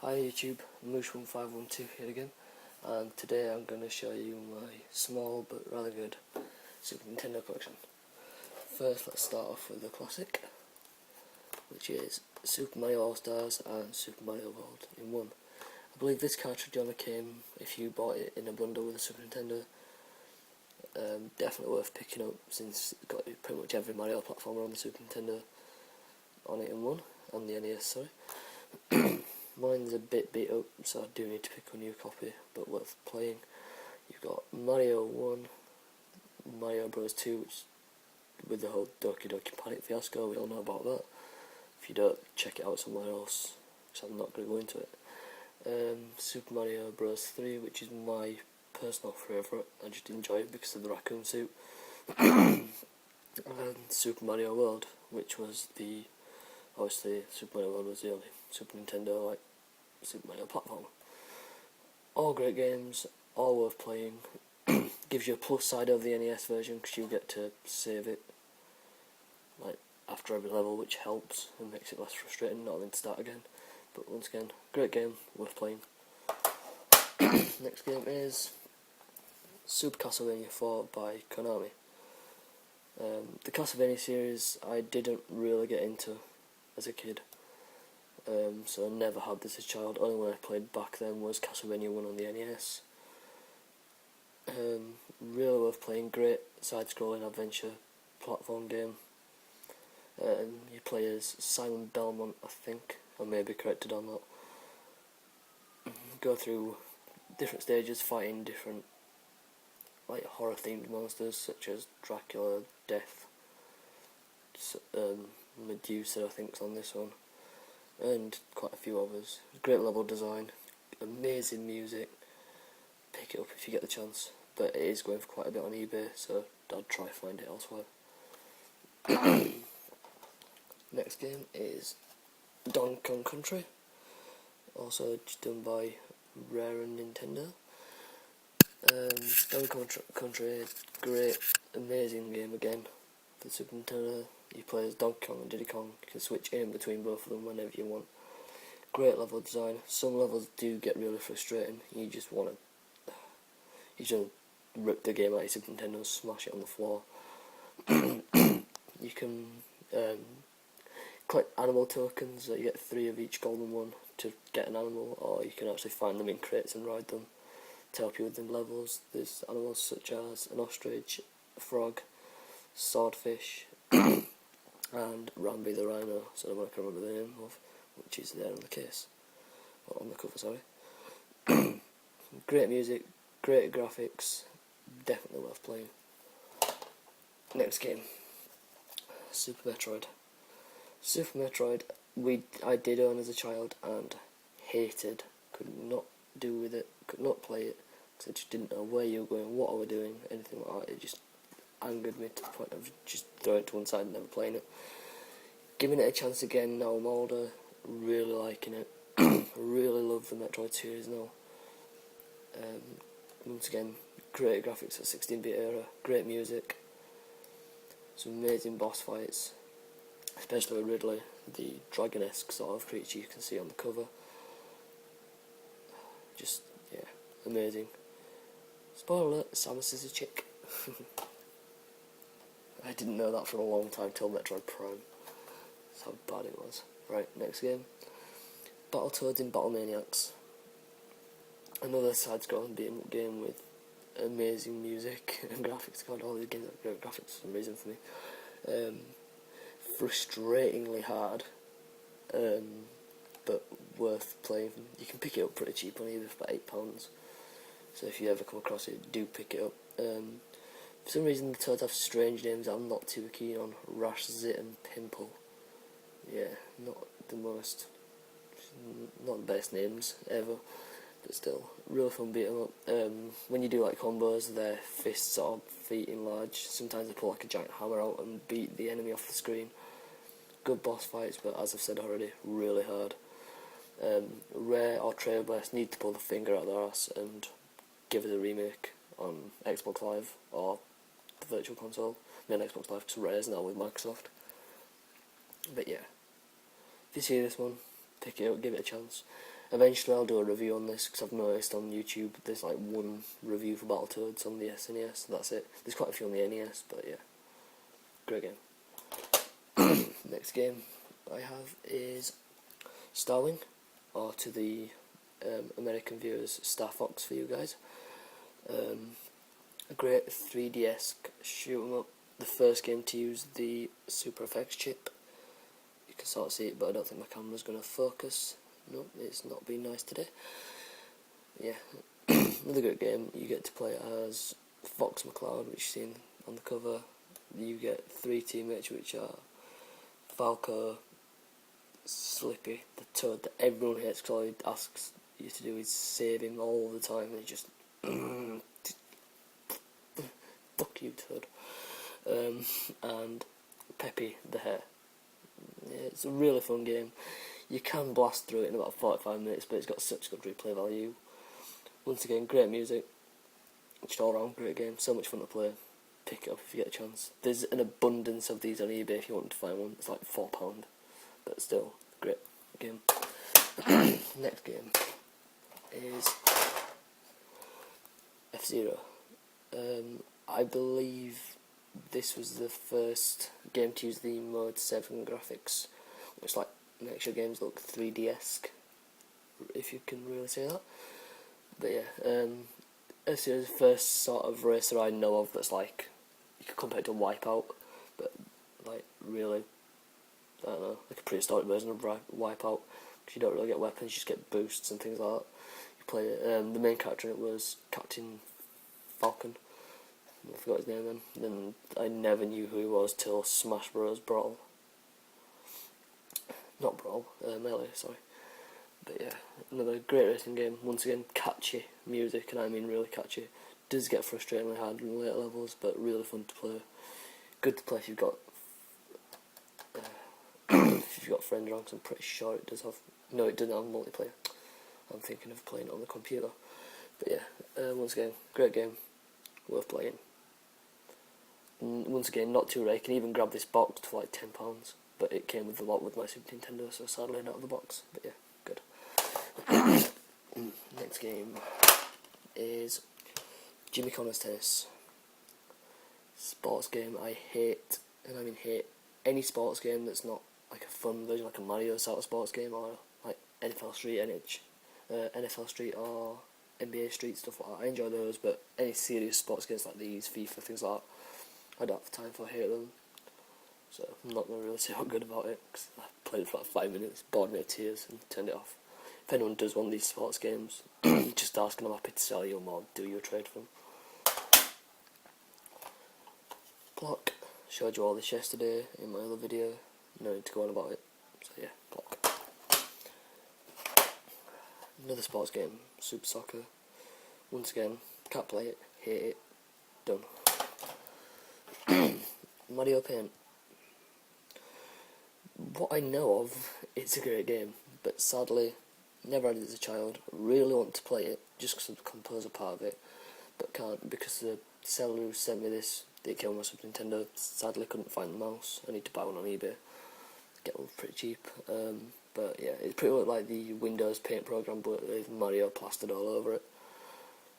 Hi YouTube, Moosh1512 here again, and today I'm going to show you my small but rather good Super Nintendo collection. First, let's start off with the classic, which is Super Mario All-Stars and Super Mario World in one. I believe this cartridge only came if you bought it in a bundle with a Super Nintendo. Definitely worth picking up since it's got pretty much every Mario platformer on the Super Nintendo on it in one, on the NES, sorry. Mine's a bit beat up, so I do need to pick a new copy, but worth playing. You've got Mario 1, Mario Bros 2, which, with the whole Doki Doki Panic fiasco, we all know about that. If you don't, check it out somewhere else, so I'm not going to go into it. Super Mario Bros 3, which is my personal favourite. I just enjoy it because of the raccoon suit. And Super Mario World, which was obviously Super Mario World was the only Super Nintendo like Super Mario platformer. All great games, all worth playing. Gives you a plus side of the NES version because you get to save it like after every level, which helps and makes it less frustrating, not having to start again. But once again, great game, worth playing. Next game is Super Castlevania 4 by Konami. The Castlevania series I didn't really get into as a kid, so I never had this as a child. Only one I played back then was Castlevania 1 on the NES. Really worth playing, great side-scrolling adventure platform game. You play as Simon Belmont, I think, I may be corrected on that. Go through different stages, fighting different like horror-themed monsters such as Dracula, Death, Medusa I think's on this one, and quite a few others. Great level design, amazing music. Pick it up if you get the chance, but it is going for quite a bit on eBay, so I'd try find it elsewhere. Next game is Donkey Kong Country, also done by Rare and Nintendo. Donkey Kong Country, great, amazing game again for the Super Nintendo. You play as Donkey Kong and Diddy Kong. You can switch in between both of them whenever you want. Great level design. Some levels do get really frustrating. You just rip the game out of your Super Nintendo and smash it on the floor. You can collect animal tokens. You get 3 of each golden one to get an animal, or you can actually find them in crates and ride them to help you with the levels. There's animals such as an ostrich, a frog, swordfish, and Rambi the rhino, so I can remember the name of, which is there on the case, or on the cover, sorry. Great music, great graphics, definitely worth playing. Next game, Super Metroid. Super Metroid, I did own as a child and hated, could not do with it, could not play it, because I just didn't know where you were going, what I was doing, anything like that. It just angered me to the point of just throwing it to one side and never playing it. Giving it a chance again now I'm older, really liking it. Really love the Metroid series now. Once again, great graphics for 16-bit era, great music, some amazing boss fights, especially with Ridley, the dragon-esque sort of creature you can see on the cover. Just, yeah, amazing. Spoiler alert, Samus is a chick. I didn't know that for a long time till Metroid Prime. That's how bad it was. Right, next game. Battletoads in Battlemaniacs. Another side-scrolling beat-em-up game with amazing music and graphics. God, all these games have great graphics for some reason for me. Frustratingly hard, but worth playing. You can pick it up pretty cheap on eBay for about £8. So if you ever come across it, do pick it up. For some reason the Toads have strange names I'm not too keen on. Rash, Zit and Pimple. Yeah, not the best names ever, but still, real fun beat 'em up. When you do like combos, their fists or feet enlarge. Sometimes they pull like a giant hammer out and beat the enemy off the screen. Good boss fights, but as I've said already, really hard. Rare or Trailblast need to pull the finger out of their ass and give it a remake on Xbox Live or the Virtual Console. I mean Xbox Live because Rare's now with Microsoft. But yeah, if you see this one, pick it up, give it a chance. Eventually I'll do a review on this, because I've noticed on YouTube there's like one review for Battletoads on the SNES, that's it. There's quite a few on the NES, but yeah, great game. Next game I have is Stalin, or to the American viewers, Star Fox for you guys. A great 3DS shoot 'em up. The first game to use the Super FX chip. You can sort of see it, but I don't think my camera's going to focus. No, it's not being nice today. Yeah, another great game. You get to play as Fox McCloud, which you've seen on the cover. You get 3 teammates, which are Falco, Slippy, the toad that everyone hates, because all he asks you to do is save him all the time, and he just fuck you, toad. And Peppy the hare. Yeah, it's a really fun game. You can blast through it in about 45 minutes, but it's got such good replay value. Once again, great music, just all round great game, so much fun to play. Pick it up if you get a chance. There's an abundance of these on eBay if you want to find one. It's like £4, but still, great game. Next game is fzero. I believe this was the first game to use the Mode 7 graphics, which like makes your games look 3D-esque, if you can really say that. But yeah, fzero is the first sort of racer I know of that's like, you could compare it to Wipeout, but like really, I don't know, like a prehistoric version of Wipeout, because you don't really get weapons, you just get boosts and things like that. You play it, the main character in it was Captain Falcon. I forgot his name then I never knew who he was till Smash Bros. Brawl. Not Brawl, Melee, sorry. But yeah, another great racing game. Once again, catchy music, and I mean really catchy. Does get frustratingly hard in later levels, but really fun to play. Good to play if you've got if you've got friends around, 'cause I'm pretty sure it does have. No, it doesn't have multiplayer. I'm thinking of playing it on the computer. But yeah, once again, great game, worth playing. And once again, not too rare. You can even grab this box for like £10, but it came with the lot with my Super Nintendo, so sadly not the box. But yeah, good. Next game is Jimmy Connor's Tennis. Sports game I hate, and I mean hate, any sports game that's not like a fun version, like a Mario sort of sports game, or like NFL Street, NFL Street or NBA Street, stuff like that. I enjoy those, but any serious sports games like these, FIFA, things like that, I don't have time for, I hate them. So I'm not going to really say how good about it, because I played it for like 5 minutes, bored me to tears, and turned it off. If anyone does want these sports games, just ask and I'm happy to sell you them or do you a trade for them. Block. Showed you all this yesterday in my other video. No need to go on about it. So yeah, Block. Another sports game, Super Soccer. Once again, can't play it, hate it, done. Mario Paint. What I know of, it's a great game, but sadly, never had it as a child. Really want to play it, just because of the composer part of it, but can't, because the seller who sent me this, it came on my Super Nintendo, sadly couldn't find the mouse. I need to buy one on eBay, get one pretty cheap. But yeah, it's pretty much like the Windows Paint program, but with Mario plastered all over it,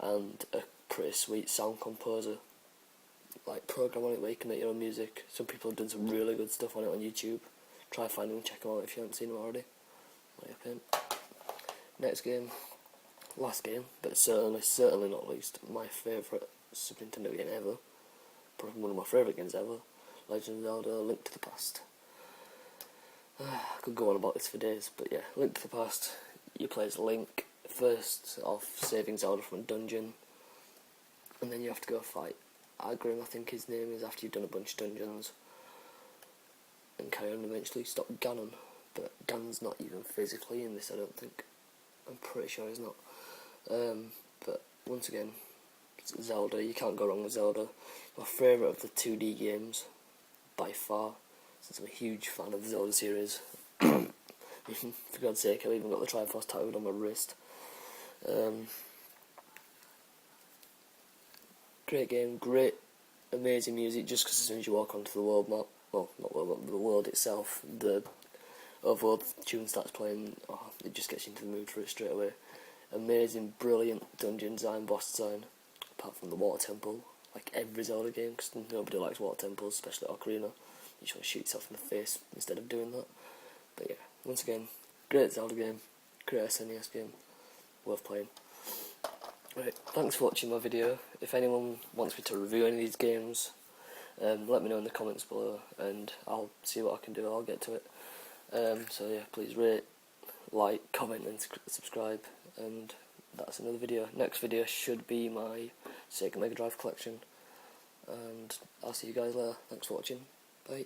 and a pretty sweet sound composer like program on it where you can make your own music. Some people have done some really good stuff on it on YouTube. Try find them and check them out if you haven't seen them already. Mario Paint. Next game, last game, but certainly not least, my favourite Super Nintendo game ever. Probably one of my favourite games ever. Legend of Zelda: Link to the Past. I could go on about this for days, but yeah, Link to the Past. You play as Link, first off saving Zelda from a dungeon, and then you have to go fight Agrim, I think his name is, after you've done a bunch of dungeons, and carry on eventually stop Ganon. But Ganon's not even physically in this, I don't think. I'm pretty sure he's not. But once again, Zelda, you can't go wrong with Zelda. My favourite of the 2D games, by far, since I'm a huge fan of the Zelda series. For God's sake, I've even got the Triforce tattooed on my wrist. Great game, great, amazing music, just because as soon as you walk onto the world map, well, not world map, but the world itself, the overload, the tune starts playing, oh, it just gets you into the mood for it straight away. Amazing, brilliant dungeon design, boss design, apart from the water temple, like every Zelda game, because nobody likes water temples, especially Ocarina. You just want to shoot yourself in the face instead of doing that. But yeah, once again, great Zelda game, great SNES game, worth playing. Right, thanks for watching my video. If anyone wants me to review any of these games, let me know in the comments below, and I'll see what I can do. I'll get to it. So yeah, please rate, like, comment and subscribe, and that's another video. Next video should be my Sega Mega Drive collection, and I'll see you guys later. Thanks for watching. Bye.